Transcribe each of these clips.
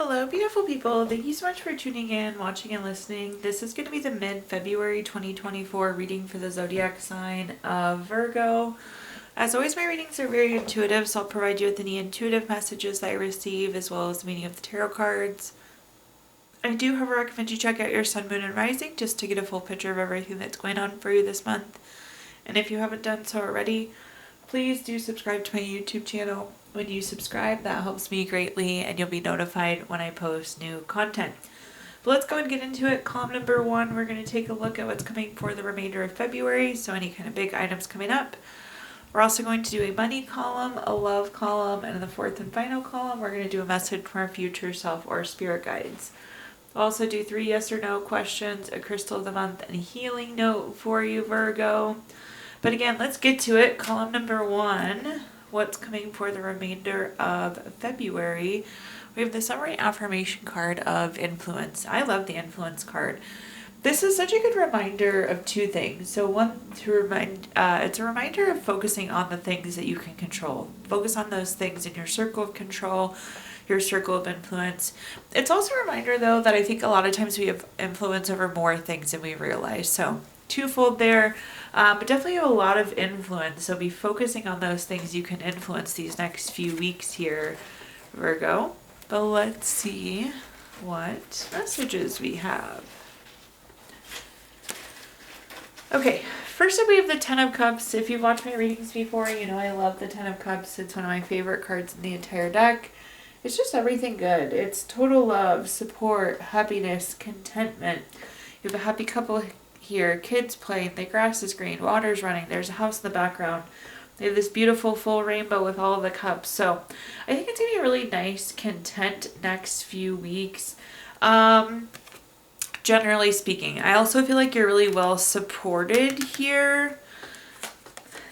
Hello, beautiful people. Thank you so much for tuning in, watching, and listening. This is going to be the mid-February 2024 reading for the zodiac sign of Virgo. As always, my readings are very intuitive, so I'll provide you with any intuitive messages that I receive, as well as the meaning of the tarot cards. I do, however, recommend you check out your sun, moon, and rising just to get a full picture of everything that's going on for you this month. And if you haven't done so already, please do subscribe to my YouTube channel. When you subscribe, that helps me greatly, and you'll be notified when I post new content. But let's go and get into it. Column number 1, we're going to take a look at what's coming for the remainder of February, so any kind of big items coming up. We're also going to do a money column, a love column, and in the fourth and final column, we're going to do a message from our future self or spirit guides. We'll also do 3 yes or no questions, a crystal of the month, and a healing note for you, Virgo. But again, let's get to it. Column number 1, what's coming for the remainder of February. We have the summary affirmation card of influence. I love the influence card. This is such a good reminder of 2 things. So one, it's a reminder of focusing on the things that you can control. Focus on those things in your circle of control, your circle of influence. It's also a reminder, though, that I think a lot of times we have influence over more things than we realize. So twofold there, but definitely a lot of influence. So be focusing on those things you can influence these next few weeks here, Virgo. But let's see what messages we have. Okay, first up we have the Ten of Cups. If you've watched my readings before, you know I love the Ten of Cups. It's one of my favorite cards in the entire deck. It's just everything good. It's total love, support, happiness, contentment. You have a happy couple here, kids playing, the grass is green, water's running, there's a house in the background. They have this beautiful full rainbow with all of the cups. So I think it's going to be a really nice, content next few weeks. Generally speaking, I also feel like you're really well supported here.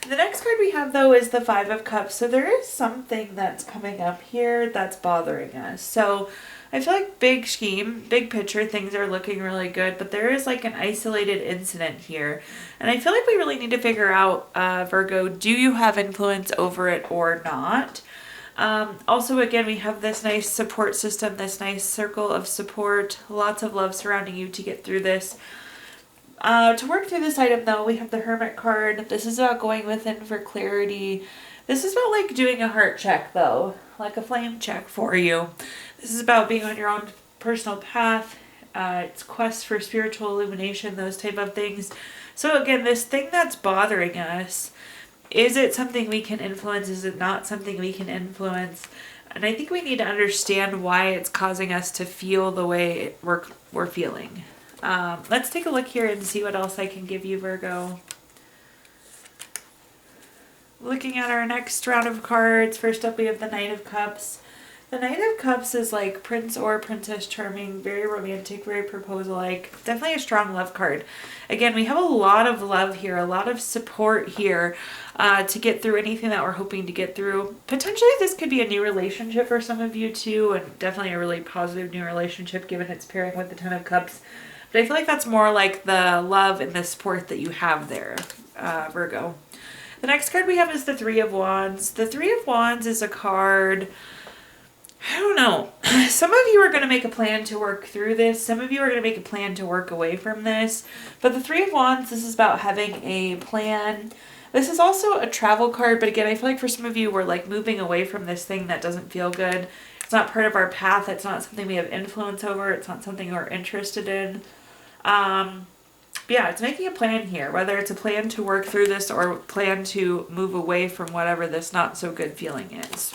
The next card we have, though, is the Five of Cups. So there is something that's coming up here that's bothering us. So I feel like big scheme, big picture, things are looking really good, but there is like an isolated incident here. And I feel like we really need to figure out, Virgo, do you have influence over it or not? Also, again, we have this nice support system, this nice circle of support, lots of love surrounding you to get through this. To work through this item, though, we have the Hermit card. This is about going within for clarity. This is about like doing a heart check, though, like a flame check for you. This is about being on your own personal path. It's quest for spiritual illumination, those type of things. So again, this thing that's bothering us, is it something we can influence? Is it not something we can influence? And I think we need to understand why it's causing us to feel the way we're feeling. Let's take a look here and see what else I can give you, Virgo. Looking at our next round of cards, first up we have the Knight of Cups. The Knight of Cups is like Prince or Princess Charming, very romantic, very proposal-like. Definitely a strong love card. Again, we have a lot of love here, a lot of support here to get through anything that we're hoping to get through. Potentially this could be a new relationship for some of you too, and definitely a really positive new relationship given its pairing with the Ten of Cups. But I feel like that's more like the love and the support that you have there, Virgo. The next card we have is the Three of Wands. The Three of Wands is a card, I don't know. Some of you are going to make a plan to work through this. Some of you are going to make a plan to work away from this. But the Three of Wands, this is about having a plan. This is also a travel card. But again, I feel like for some of you, we're like moving away from this thing that doesn't feel good. It's not part of our path. It's not something we have influence over. It's not something we're interested in. Yeah, it's making a plan here, whether it's a plan to work through this or plan to move away from whatever this not so good feeling is.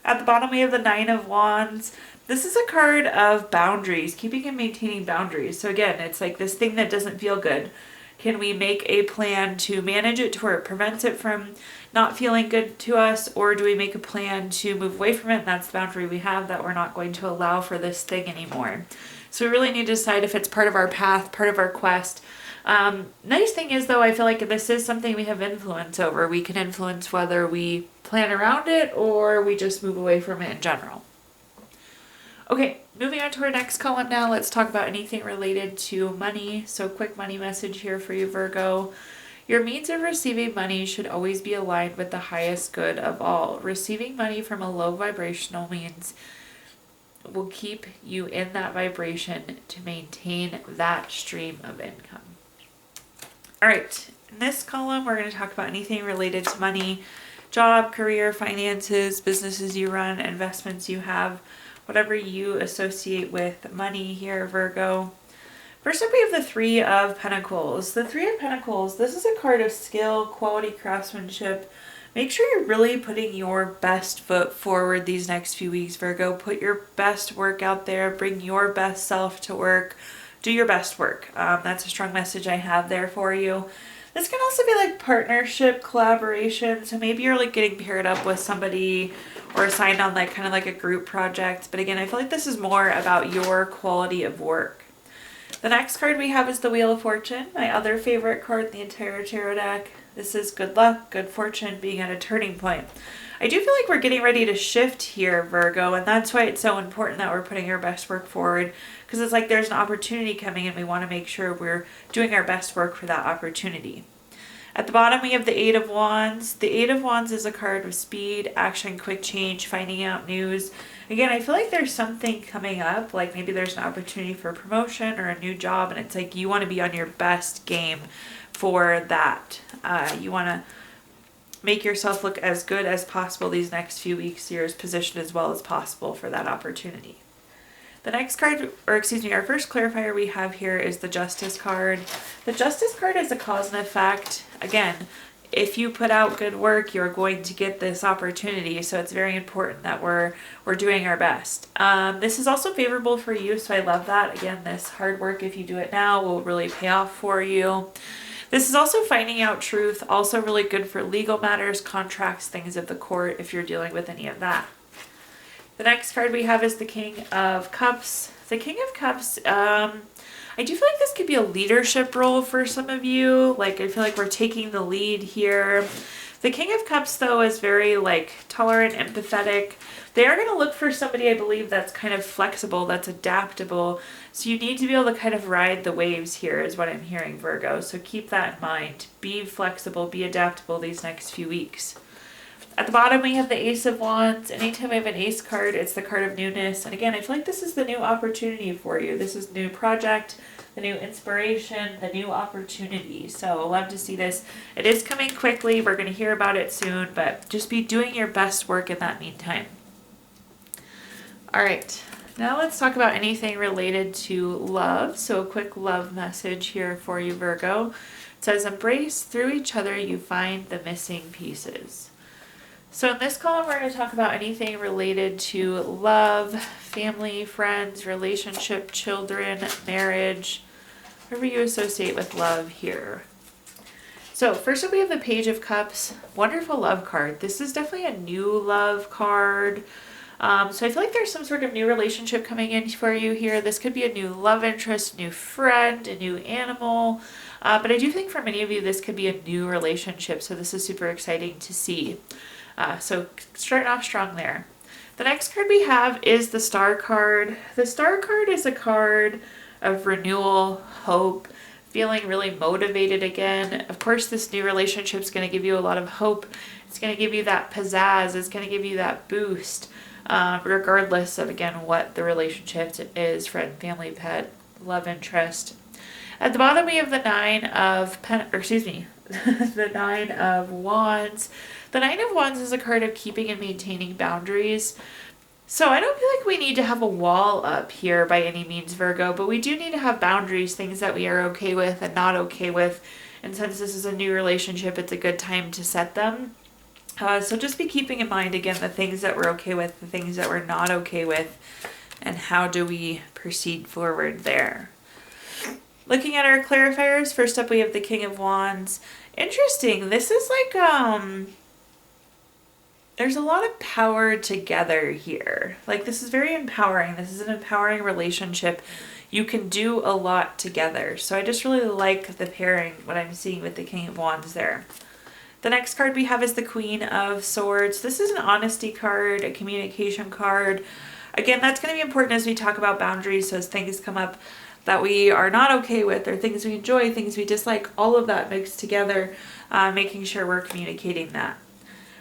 At the bottom, we have the Nine of Wands. This is a card of boundaries, keeping and maintaining boundaries. So again, it's like this thing that doesn't feel good. Can we make a plan to manage it to where it prevents it from not feeling good to us? Or do we make a plan to move away from it? And that's the boundary we have, that we're not going to allow for this thing anymore. So we really need to decide if it's part of our path, part of our quest. Nice thing is, though, I feel like this is something we have influence over. We can influence whether we plan around it or we just move away from it in general. Okay, moving on to our next column now. Let's talk about anything related to money. So quick money message here for you, Virgo. Your means of receiving money should always be aligned with the highest good of all. Receiving money from a low vibrational means will keep you in that vibration to maintain that stream of income. All right, in this column, we're going to talk about anything related to money, job, career, finances, businesses you run, investments you have, whatever you associate with money here, Virgo. First up, we have the Three of Pentacles. The Three of Pentacles, this is a card of skill, quality craftsmanship. Make sure you're really putting your best foot forward these next few weeks, Virgo. Put your best work out there. Bring your best self to work. Do your best work. That's a strong message I have there for you. This can also be like partnership, collaboration. So maybe you're like getting paired up with somebody or assigned on like kind of like a group project. But again, I feel like this is more about your quality of work. The next card we have is the Wheel of Fortune, my other favorite card in the entire tarot deck. This is good luck, good fortune, being at a turning point. I do feel like we're getting ready to shift here, Virgo, and that's why it's so important that we're putting our best work forward, because it's like there's an opportunity coming and we want to make sure we're doing our best work for that opportunity. At the bottom, we have the Eight of Wands. The Eight of Wands is a card of speed, action, quick change, finding out news. Again, I feel like there's something coming up, like maybe there's an opportunity for a promotion or a new job, and it's like you want to be on your best game for that. You want to make yourself look as good as possible these next few weeks. You're as positioned as well as possible for that opportunity. The next card, or excuse me, our first clarifier we have here is the Justice card. The Justice card is a cause and effect. Again, if you put out good work, you're going to get this opportunity. So it's very important that we're doing our best. This is also favorable for you, so I love that. Again, this hard work, if you do it now, will really pay off for you. This is also finding out truth, also really good for legal matters, contracts, things of the court, if you're dealing with any of that. The next card we have is the King of Cups. The King of Cups, I do feel like this could be a leadership role for some of you. Like, I feel like we're taking the lead here. The King of Cups, though, is very, like, tolerant, empathetic. They are going to look for somebody, I believe, that's kind of flexible, that's adaptable. So you need to be able to kind of ride the waves here, is what I'm hearing, Virgo. So keep that in mind. Be flexible, be adaptable these next few weeks. At the bottom, we have the Ace of Wands. Anytime we have an Ace card, it's the card of newness. And again, I feel like this is the new opportunity for you. This is the new project, the new inspiration, the new opportunity. So I love to see this. It is coming quickly. We're going to hear about it soon, but just be doing your best work in that meantime. All right, now let's talk about anything related to love. So a quick love message here for you, Virgo. It says, embrace through each other, you find the missing pieces. So in this column, we're going to talk about anything related to love, family, friends, relationship, children, marriage, whatever you associate with love here. So first up, we have the Page of Cups. Wonderful love card. This is definitely a new love card. So I feel like there's some sort of new relationship coming in for you here. This could be a new love interest, new friend, a new animal. But I do think for many of you, this could be a new relationship. So this is super exciting to see. So starting off strong there. The next card we have is the Star card. The Star card is a card of renewal, hope, feeling really motivated again. Of course, this new relationship is going to give you a lot of hope. It's going to give you that pizzazz. It's going to give you that boost, regardless of, again, what the relationship is, friend, family, pet, love interest. At the bottom, we have the the Nine of Wands. The Nine of Wands is a card of keeping and maintaining boundaries. So I don't feel like we need to have a wall up here by any means, Virgo, but we do need to have boundaries, things that we are okay with and not okay with. And since this is a new relationship, it's a good time to set them. So just be keeping in mind, again, the things that we're okay with, the things that we're not okay with, and how do we proceed forward there. Looking at our clarifiers, first up we have the King of Wands. Interesting. This is like, there's a lot of power together here. Like, this is very empowering. This is an empowering relationship. You can do a lot together. So I just really like the pairing, what I'm seeing with the King of Wands there. The next card we have is the Queen of Swords. This is an honesty card, a communication card. Again, that's going to be important as we talk about boundaries. So as things come up that we are not okay with, or things we enjoy, things we dislike, all of that mixed together, making sure we're communicating that.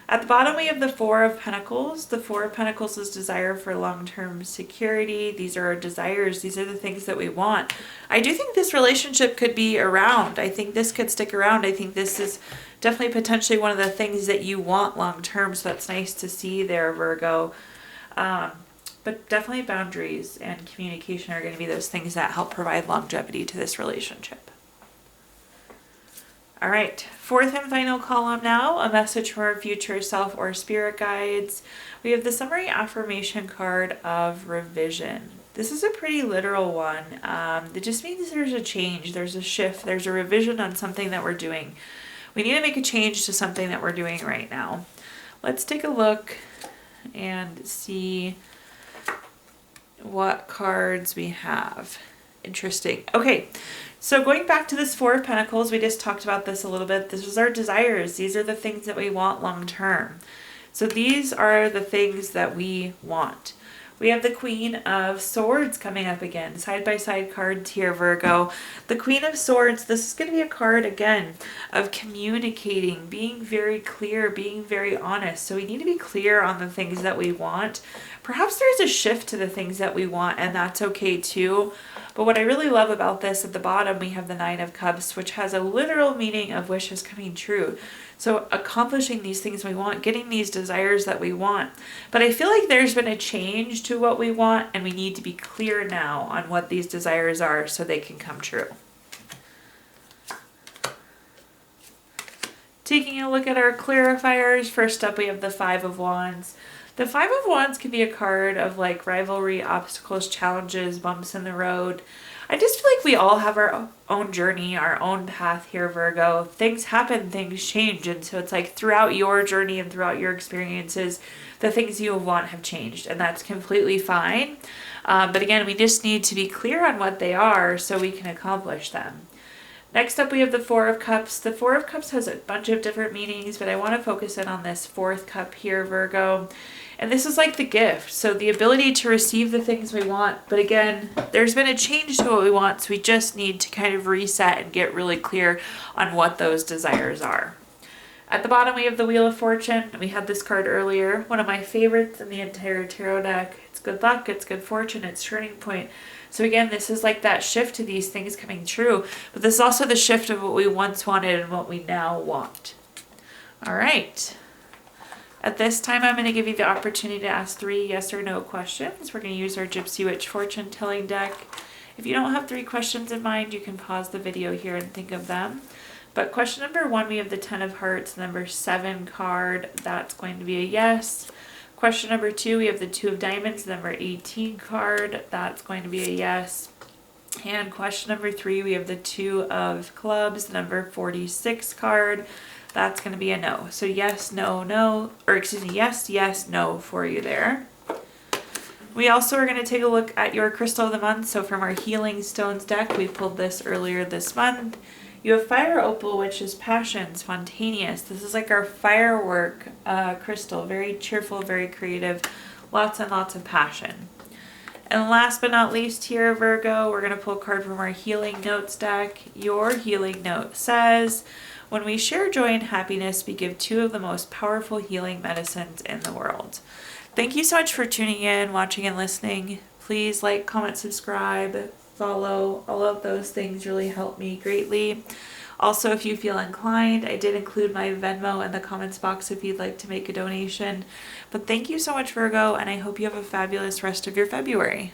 At the bottom, we have the Four of Pentacles. The Four of Pentacles is desire for long-term security. These are our desires. These are the things that we want. I do think this relationship could be around. I think this could stick around. I think this is definitely potentially one of the things that you want long-term. So that's nice to see there, Virgo. But definitely boundaries and communication are going to be those things that help provide longevity to this relationship. All right, fourth and final column now, a message from our future self or spirit guides. We have the summary affirmation card of revision. This is a pretty literal one. It just means there's a change, there's a shift, there's a revision on something that we're doing. We need to make a change to something that we're doing right now. Let's take a look and see what cards we have. Interesting. Okay, so going back to this Four of Pentacles, we just talked about this a little bit. This was our desires. These are the things that we want long term. So these are the things that we want. We have the Queen of Swords coming up again. Side-by-side cards here, Virgo. The Queen of Swords, this is going to be a card, again, of communicating, being very clear, being very honest. So we need to be clear on the things that we want. Perhaps there's a shift to the things that we want, and that's okay too. But what I really love about this, at the bottom, we have the Nine of Cups, which has a literal meaning of wishes coming true. So accomplishing these things we want, getting these desires that we want. But I feel like there's been a change to what we want, and we need to be clear now on what these desires are so they can come true. Taking a look at our clarifiers, first up we have the Five of Wands. The Five of Wands can be a card of like rivalry, obstacles, challenges, bumps in the road. I just feel like we all have our own journey, our own path here, Virgo. Things happen, things change. And so it's like throughout your journey and throughout your experiences, the things you want have changed. And that's completely fine. But again, we just need to be clear on what they are so we can accomplish them. Next up, we have the Four of Cups. The Four of Cups has a bunch of different meanings, but I want to focus in on this fourth cup here, Virgo. And this is like the gift. So the ability to receive the things we want. But again, there's been a change to what we want. So we just need to kind of reset and get really clear on what those desires are. At the bottom, we have the Wheel of Fortune. We had this card earlier. One of my favorites in the entire tarot deck. It's good luck. It's good fortune. It's turning point. So again, this is like that shift to these things coming true. But this is also the shift of what we once wanted and what we now want. All right. At this time, I'm going to give you the opportunity to ask 3 yes or no questions. We're going to use our Gypsy Witch fortune telling deck. If you don't have 3 questions in mind, you can pause the video here and think of them. But question number 1, we have the 10 of Hearts, number 7 card. That's going to be a yes. Question number 2, we have the 2 of Diamonds, number 18 card. That's going to be a yes. And question number 3, we have the 2 of Clubs, number 46 card. That's going to be a no. So yes, no, no, or excuse me, yes, yes, no for you there. We also are going to take a look at your crystal of the month. So from our Healing Stones deck, we pulled this earlier this month. You have Fire Opal, which is passion, spontaneous. This is like our firework crystal, very cheerful, very creative, lots and lots of passion. And last but not least here, Virgo, we're going to pull a card from our Healing Notes deck. Your healing note says, when we share joy and happiness, we give 2 of the most powerful healing medicines in the world. Thank you so much for tuning in, watching, and listening. Please like, comment, subscribe, follow. All of those things really help me greatly. Also, if you feel inclined, I did include my Venmo in the comments box if you'd like to make a donation. But thank you so much, Virgo, and I hope you have a fabulous rest of your February.